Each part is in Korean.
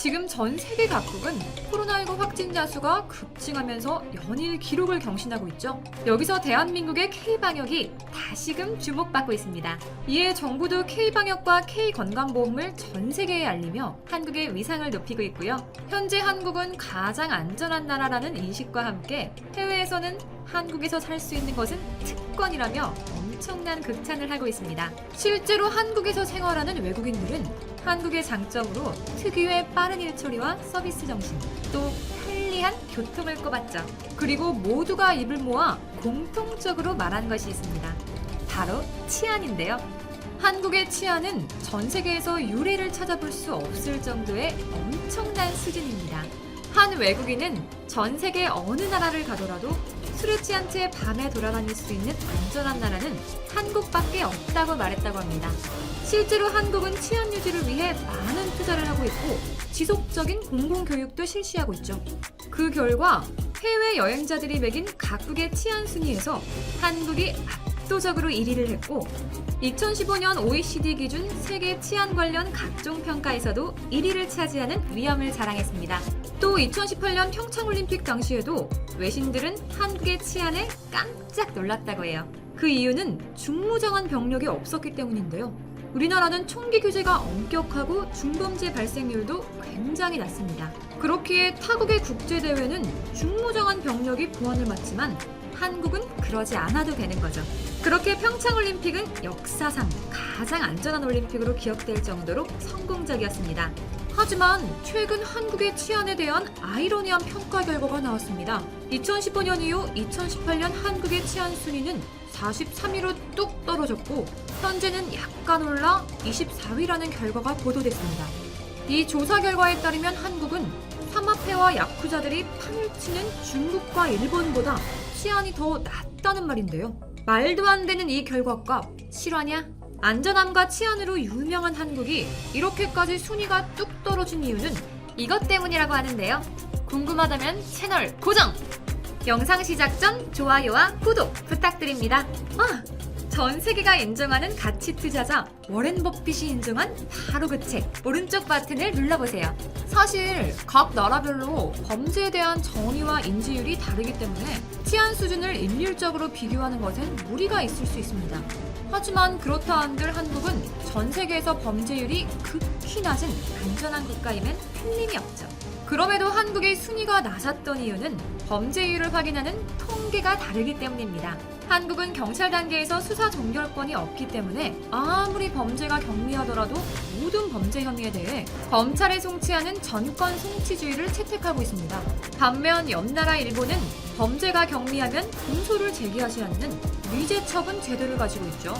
지금 전 세계 각국은 코로나19 확진자 수가 급증하면서 연일 기록을 경신하고 있죠. 여기서 대한민국의 K방역이 다시금 주목받고 있습니다. 이에 정부도 K방역과 K건강보험을 전 세계에 알리며 한국의 위상을 높이고 있고요. 현재 한국은 가장 안전한 나라라는 인식과 함께 해외에서는 한국에서 살 수 있는 것은 특권이라며 엄청난 극찬을 하고 있습니다. 실제로 한국에서 생활하는 외국인들은 한국의 장점으로 특유의 빠른 일처리와 서비스 정신, 또 편리한 교통을 꼽았죠. 그리고 모두가 입을 모아 공통적으로 말한 것이 있습니다. 바로 치안인데요. 한국의 치안은 전 세계에서 유례를 찾아볼 수 없을 정도의 엄청난 수준입니다. 한 외국인은 전 세계 어느 나라를 가더라도 술에 취한 채 밤에 돌아다닐 수 있는 안전한 나라는 한국밖에 없다고 말했다고 합니다. 실제로 한국은 치안 유지를 위해 많은 투자를 하고 있고 지속적인 공공교육도 실시하고 있죠. 그 결과 해외 여행자들이 매긴 각국의 치안 순위에서 한국이 압도적으로 1위를 했고 2015년 OECD 기준 세계 치안 관련 각종 평가에서도 1위를 차지하는 위엄을 자랑했습니다. 또 2018년 평창올림픽 당시에도 외신들은 한국의 치안에 깜짝 놀랐다고 해요. 그 이유는 중무장한 병력이 없었기 때문인데요. 우리나라는 총기 규제가 엄격하고 중범죄 발생률도 굉장히 낮습니다. 그렇기에 타국의 국제대회는 중무장한 병력이 보안을 맡지만 한국은 그러지 않아도 되는 거죠. 그렇게 평창올림픽은 역사상 가장 안전한 올림픽으로 기억될 정도로 성공적이었습니다. 하지만 최근 한국의 치안에 대한 아이러니한 평가 결과가 나왔습니다. 2015년 이후 2018년 한국의 치안 순위는 43위로 뚝 떨어졌고 현재는 약간 올라 24위라는 결과가 보도됐습니다. 이 조사 결과에 따르면 한국은 삼합회와 야쿠자들이 판을 치는 중국과 일본보다 치안이 더 낫다는 말인데요. 말도 안 되는 이 결과값 실화냐? 안전함과 치안으로 유명한 한국이 이렇게까지 순위가 뚝 떨어진 이유는 이것 때문이라고 하는데요. 궁금하다면 채널 고정! 영상 시작 전 좋아요와 구독 부탁드립니다. 전 세계가 인정하는 가치 투자자 워렌 버핏이 인정한 바로 그 책 오른쪽 버튼을 눌러보세요. 사실 각 나라별로 범죄에 대한 정의와 인지율이 다르기 때문에 치안 수준을 일률적으로 비교하는 것엔 무리가 있을 수 있습니다. 하지만 그렇다 한들 한국은 전 세계에서 범죄율이 극히 낮은 안전한 국가임엔 틀림이 없죠. 그럼에도 한국의 순위가 낮았던 이유는 범죄율을 확인하는 통계가 다르기 때문입니다. 한국은 경찰 단계에서 수사 종결권이 없기 때문에 아무리 범죄가 경미하더라도 모든 범죄 혐의에 대해 검찰에 송치하는 전권 송치주의를 채택하고 있습니다. 반면 옆나라 일본은 범죄가 경미하면 공소를 제기하지 않는 미제 처분 제도를 가지고 있죠.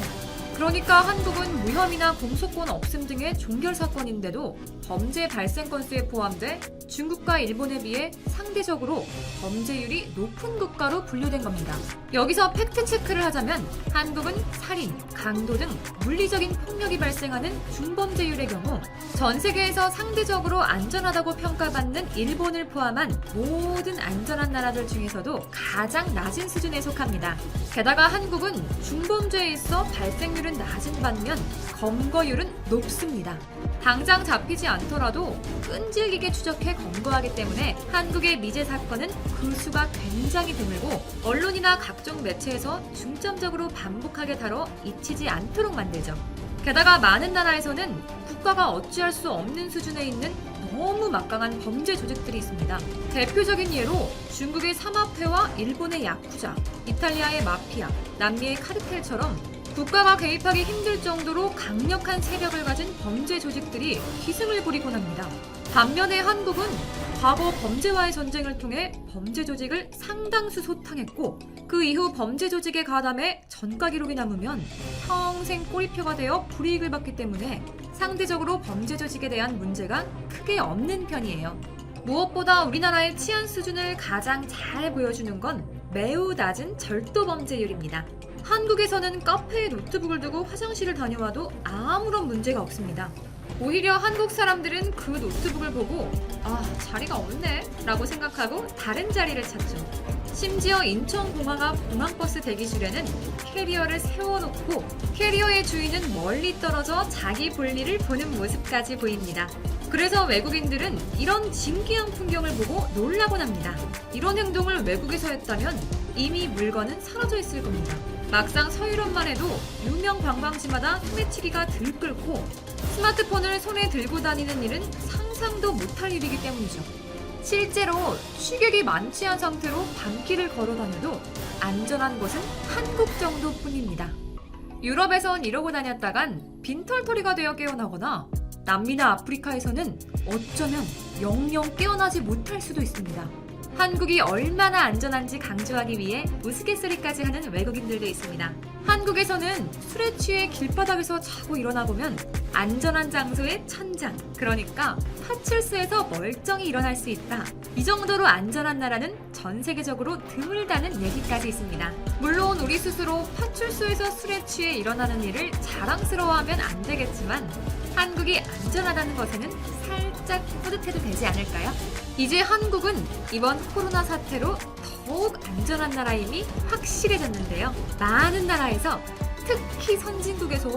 그러니까 한국은 무혐의나 공소권 없음 등의 종결 사건인데도 범죄 발생 건수에 포함돼 중국과 일본에 비해 상대적으로 범죄율이 높은 국가로 분류된 겁니다. 여기서 팩트 체크를 하자면 한국은 살인, 강도 등 물리적인 폭력이 발생하는 중범죄율의 경우 전 세계에서 상대적으로 안전하다고 평가받는 일본을 포함한 모든 안전한 나라들 중에서도 가장 낮은 수준에 속합니다. 게다가 한국은 중범죄에 있어 발생률은 낮은 반면 검거율은 높습니다. 당장 잡히지 않더라도 끈질기게 추적해 검거하기 때문에 한국의 미제 사건은 그 수가 굉장히 드물고 언론이나 각종 매체에서 중점적으로 반복하게 다뤄 잊히지 않도록 만들죠. 게다가 많은 나라에서는 국가가 어찌할 수 없는 수준에 있는 너무 막강한 범죄 조직들이 있습니다. 대표적인 예로 중국의 삼합회와 일본의 야쿠자, 이탈리아의 마피아, 남미의 카르텔처럼 국가가 개입하기 힘들 정도로 강력한 세력을 가진 범죄 조직들이 기승을 부리곤 합니다. 반면에 한국은 과거 범죄와의 전쟁을 통해 범죄 조직을 상당수 소탕했고 그 이후 범죄 조직에 가담해 전과 기록이 남으면 평생 꼬리표가 되어 불이익을 받기 때문에 상대적으로 범죄 조직에 대한 문제가 크게 없는 편이에요. 무엇보다 우리나라의 치안 수준을 가장 잘 보여주는 건 매우 낮은 절도 범죄율입니다. 한국에서는 카페에 노트북을 두고 화장실을 다녀와도 아무런 문제가 없습니다. 오히려 한국 사람들은 그 노트북을 보고 자리가 없네 라고 생각하고 다른 자리를 찾죠. 심지어 인천공항 앞 공항버스 대기실에는 캐리어를 세워놓고 캐리어의 주인은 멀리 떨어져 자기 볼일을 보는 모습까지 보입니다. 그래서 외국인들은 이런 신기한 풍경을 보고 놀라곤 합니다. 이런 행동을 외국에서 했다면 이미 물건은 사라져 있을 겁니다. 막상 서유럽만 해도 유명 관광지마다 소매치기가 들끓고 스마트폰을 손에 들고 다니는 일은 상상도 못할 일이기 때문이죠. 실제로 취객이 많지 않은 상태로 밤길을 걸어 다녀도 안전한 곳은 한국 정도뿐입니다. 유럽에선 이러고 다녔다간 빈털터리가 되어 깨어나거나 남미나 아프리카에서는 어쩌면 영영 깨어나지 못할 수도 있습니다. 한국이 얼마나 안전한지 강조하기 위해 우스갯소리까지 하는 외국인들도 있습니다. 한국에서는 술에 취해 길바닥에서 자고 일어나 보면 안전한 장소의 천장, 그러니까 파출소에서 멀쩡히 일어날 수 있다. 이 정도로 안전한 나라는 전 세계적으로 드물다는 얘기까지 있습니다. 물론 우리 스스로 파출소에서 술에 취해 일어나는 일을 자랑스러워하면 안 되겠지만 한국이 안전하다는 것에는 살짝 뿌듯해도 되지 않을까요? 이제 한국은 이번 코로나 사태로 더욱 안전한 나라임이 확실해졌는데요. 많은 나라에서 특히 선진국에서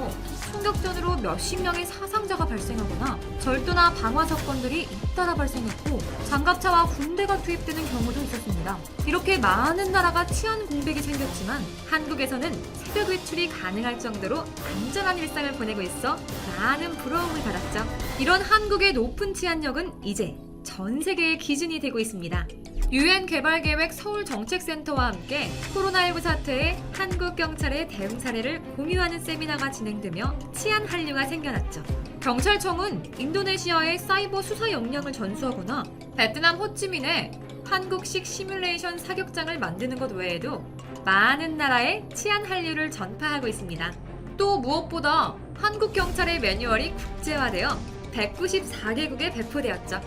총격전으로 몇십 명의 사상자가 발생하거나 절도나 방화 사건들이 잇따라 발생했고 장갑차와 군대가 투입되는 경우도 있었습니다. 이렇게 많은 나라가 치안 공백이 생겼지만 한국에서는 새벽 외출이 가능할 정도로 안전한 일상을 보내고 있어 많은 부러움을 받았죠. 이런 한국의 높은 치안력은 이제 전 세계의 기준이 되고 있습니다. 유엔 개발계획 서울정책센터와 함께 코로나19 사태에 한국 경찰의 대응 사례를 공유하는 세미나가 진행되며 치안 한류가 생겨났죠. 경찰청은 인도네시아의 사이버 수사 역량을 전수하거나 베트남 호치민에 한국식 시뮬레이션 사격장을 만드는 것 외에도 많은 나라의 치안 한류를 전파하고 있습니다. 또 무엇보다 한국 경찰의 매뉴얼이 국제화되어 194개국에 배포되었죠.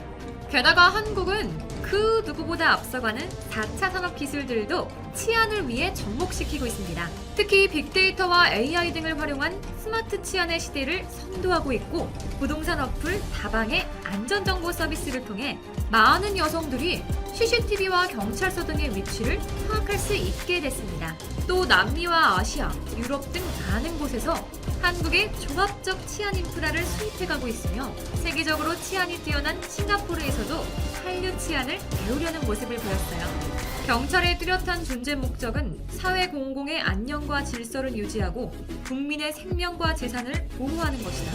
게다가 한국은 그 누구보다 앞서가는 4차 산업 기술들도 치안을 위해 접목시키고 있습니다. 특히 빅데이터와 AI 등을 활용한 스마트 치안의 시대를 선도하고 있고 부동산 어플 다방의 안전정보 서비스를 통해 많은 여성들이 CCTV와 경찰서 등의 위치를 파악할 수 있게 됐습니다. 또 남미와 아시아, 유럽 등 많은 곳에서 한국의 종합적 치안 인프라를 수입해가고 있으며 세계적으로 치안이 뛰어난 싱가포르에서도 한류 치안을 배우려는 모습을 보였어요. 경찰의 뚜렷한 존재 목적은 사회 공공의 안녕과 질서를 유지하고 국민의 생명과 재산을 보호하는 것이다.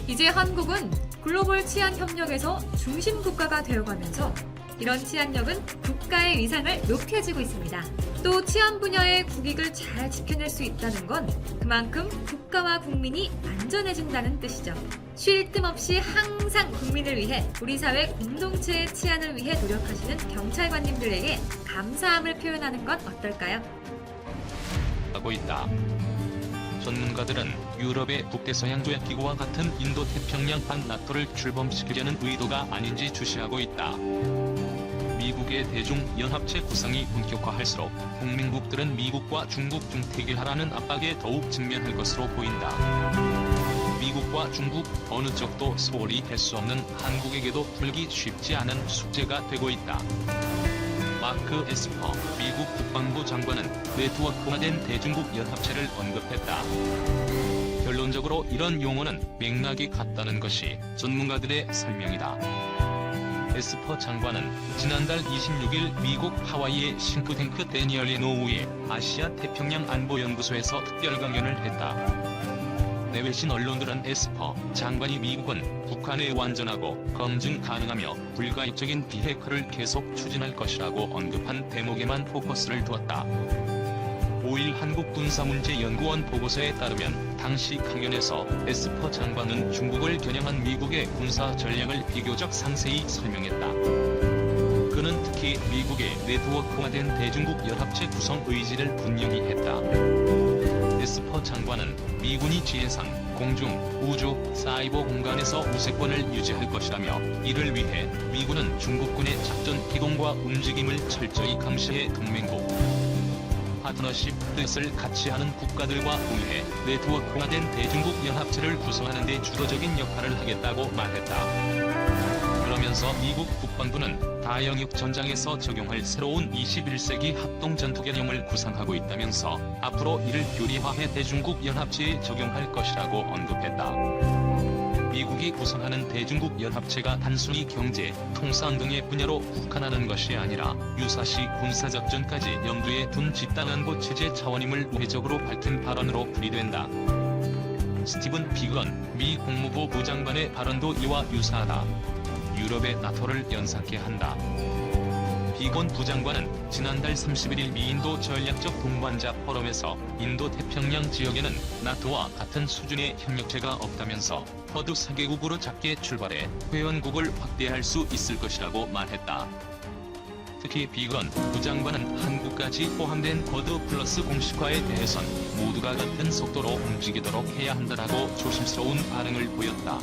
이제 한국은 글로벌 치안 협력에서 중심 국가가 되어가면서 이런 치안력은 국가의 위상을 높여주고 있습니다. 또 치안 분야의 국익을 잘 지켜낼 수 있다는 건 그만큼 국가와 국민이 안전해진다는 뜻이죠. 쉴 틈 없이 항상 국민을 위해 우리 사회 공동체의 치안을 위해 노력하시는 경찰관님들에게 감사함을 표현하는 건 어떨까요? 하고 있다. 전문가들은 유럽의 북대서양 조약기구와 같은 인도 태평양 반나토를 출범시키려는 의도가 아닌지 주시하고 있다. 미국의 대중연합체 구성이 본격화할수록 동맹국들은 미국과 중국 중 태길하라는 압박에 더욱 직면할 것으로 보인다. 미국과 중국 어느 쪽도 소홀히 할 수 없는 한국에게도 풀기 쉽지 않은 숙제가 되고 있다. 마크 에스퍼 미국 국방부 장관은 네트워크화된 대중국 연합체를 언급했다. 결론적으로 이런 용어는 맥락이 같다는 것이 전문가들의 설명이다. 에스퍼 장관은 지난달 26일 미국 하와이의 싱크탱크 데니얼 노우의 아시아 태평양 안보연구소에서 특별 강연을 했다. 내외신 언론들은 에스퍼 장관이 미국은 북한의 완전하고 검증 가능하며 불가역적인 비핵화를 계속 추진할 것이라고 언급한 대목에만 포커스를 두었다. 5일 한국군사문제연구원 보고서에 따르면 당시 강연에서 에스퍼 장관은 중국을 겨냥한 미국의 군사 전략을 비교적 상세히 설명했다. 그는 특히 미국의 네트워크화된 대중국 연합체 구성 의지를 분명히 했다. 에스퍼 장관은 미군이 지해상, 공중, 우주, 사이버 공간에서 우세권을 유지할 것이라며 이를 위해 미군은 중국군의 작전 기동과 움직임을 철저히 감시해 동맹국 파트너십 뜻을 같이 하는 국가들과 공유해 네트워크화된 대중국 연합체를 구성하는 데 주도적인 역할을 하겠다고 말했다. 그러면서 미국 국방부는 다영역 전장에서 적용할 새로운 21세기 합동전투 개념을 구상하고 있다면서 앞으로 이를 교리화해 대중국 연합체에 적용할 것이라고 언급했다. 미국이 구성하는 대중국 연합체가 단순히 경제, 통상 등의 분야로 국한하는 것이 아니라 유사시 군사작전까지 염두에 둔 집단안보 체제 차원임을 우회적으로 밝힌 발언으로 풀이된다. 스티븐 비건 미 국무부 부장관의 발언도 이와 유사하다. 유럽의 나토를 연상케 한다. 비건 부장관은 지난달 31일 미인도 전략적 동반자 포럼에서 인도-태평양 지역에는 나토와 같은 수준의 협력체가 없다면서 쿼드 4개국으로 작게 출발해 회원국을 확대할 수 있을 것이라고 말했다. 특히 비건 부장관은 한국까지 포함된 쿼드 플러스 공식화에 대해선 모두가 같은 속도로 움직이도록 해야 한다라고 조심스러운 반응을 보였다.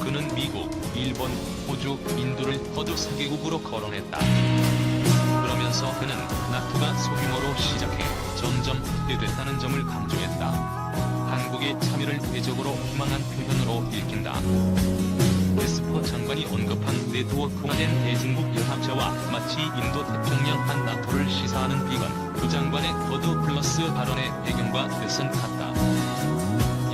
그는 미국, 일본, 호주, 인도를 쿼드 4개국으로 거론했다. 그러면서 그는 나토가 소규모로 시작해 점점 확대됐다는 점을 강조했다. 한국의 참여를 외적으로 희망한 표현으로 읽힌다. 에스퍼 장관이 언급한 네트워크화된 대중국 연합체와 마치 인도-태평양판 나토를 시사하는 비건 부장관의 쿼드 플러스 발언의 배경과 뜻은 같다.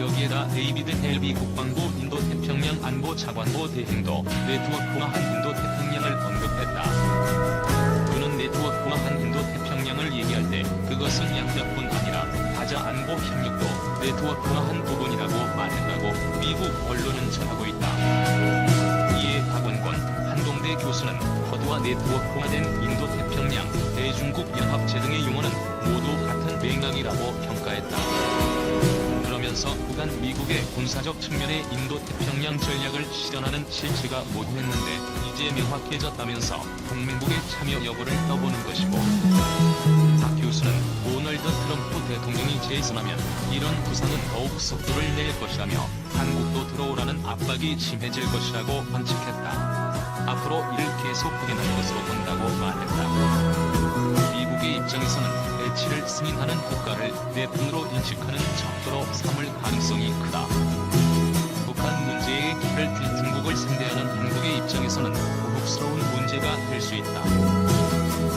여기에다 데이비드 헬비 국방부 인도-태평양 안보차관보 대행도 네트워크화한 인도-태평양을 언급했다. 그는 네트워크화한 인도-태평양을 얘기할 때 그것은 양자뿐 아니라 다자 안보 협력도 네트워크화한 부분이라고 말했다고 미국 언론은 전하고 있다. 이에 박원권 한동대 교수는 쿼드와 네트워크화된 인도-태평양, 대중국 연합체 등의 용어는 모두 같은 맥락이라고 평가했다. 그러면서 그간 미국의 군사적 측면의 인도-태평양 전략을 실현하는 실체가 모호했는데 이제 명확해졌다면서 동맹국의 참여 여부를 떠보는 것이고, 박 교수는 도널드 트럼프 대통령이 재선하면 이런 구상은 더욱 속도를 낼 것이라며 한국도 들어오라는 압박이 심해질 것이라고 관측했다. 앞으로 이를 계속 확인할 것으로 본다고 말했다. 미국의 입장에서는 배치를 승인하는 국가를 내 편으로 인식하는 척도로 삼을 가능성이 크다. 북한 문제의 결핍 중국을 상대하는 한국의 입장에서는 고급스러운 문제가 될 수 있다.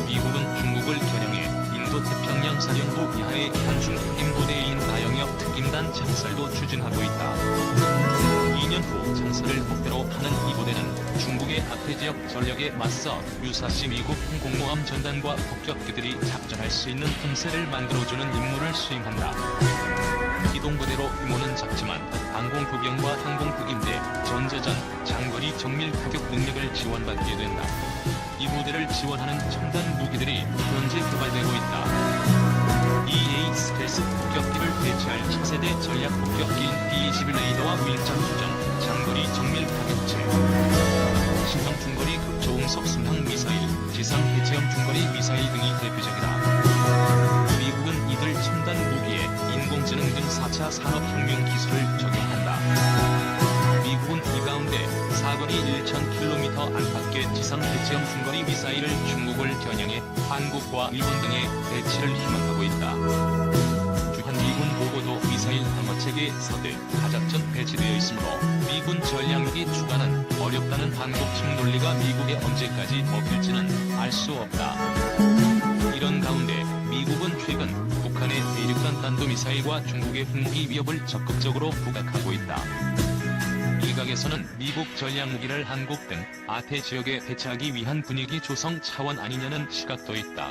미국은 중국을 겨냥해 인도-태평양 사령부 이하의 한중 핵부대인 다영역 특임단 창설도 추진하고 있다. 2년 후 창설을 목표로 하는 이 부대는 중국의 악태지역 전략에 맞서 유사시 미국 항공모함 전단과 폭격기들이 작전할 수 있는 틈새를 만들어주는 임무를 수행한다. 기동부대로 규모는 작지만 항공포병과 항공폭인대, 전자전, 장거리 정밀 타격 능력을 지원받게 된다. 이 부대를 지원하는 첨단 무기들이 현재 개발되고 있다. EA 스텔스 폭격기를 대체할 차세대 전략 폭격기인 B-21 레이더와 밀착 수정, 장거리 정밀 타격체, 신형 중거리 극초음속 순항 미사일, 지상 대체형 중거리 미사일 등이 대표적이다. 미국은 이들 첨단 무기에 인공지능 등 4차 산업혁명 기술을 적용한다. 미국은 이 가운데 사거리 1,000km 안팎의 지상 대체형 중거리 미사일을 중국을 겨냥해 한국과 일본 등에 배치를 희망하고 있다. 주한미군 보고도 미사일 방어체계 서드, 다작전 배치되어 있으므로 미군 전략력이 추가는 어렵다는 한국 측 논리가 미국에 언제까지 먹힐지는 알 수 없다. 이런 가운데 미국은 최근 북한의 대륙간 탄도미사일과 중국의 핵무기 위협을 적극적으로 부각하고 있다. 일각에서는 미국 전략무기를 한국 등 아태 지역에 배치하기 위한 분위기 조성 차원 아니냐는 시각도 있다.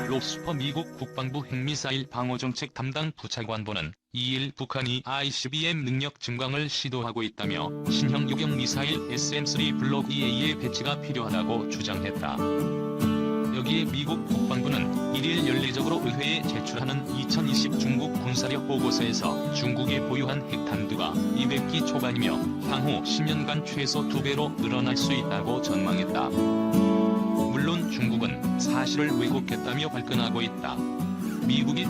롭스퍼 미국 국방부 핵미사일 방어정책 담당 부차관보는 2일 북한이 ICBM 능력 증강을 시도하고 있다며 신형 유격 미사일 SM-3 블록 EA의 배치가 필요하다고 주장했다. 여기에 미국 국방부는 1일 연례적으로 의회에 제출하는 2020 중국 군사력 보고서에서 중국이 보유한 핵탄두가 200기 초반이며 향후 10년간 최소 2배로 늘어날 수 있다고 전망했다. 물론 중국은 사실을 왜곡했다며 발끈하고 있다. 미국이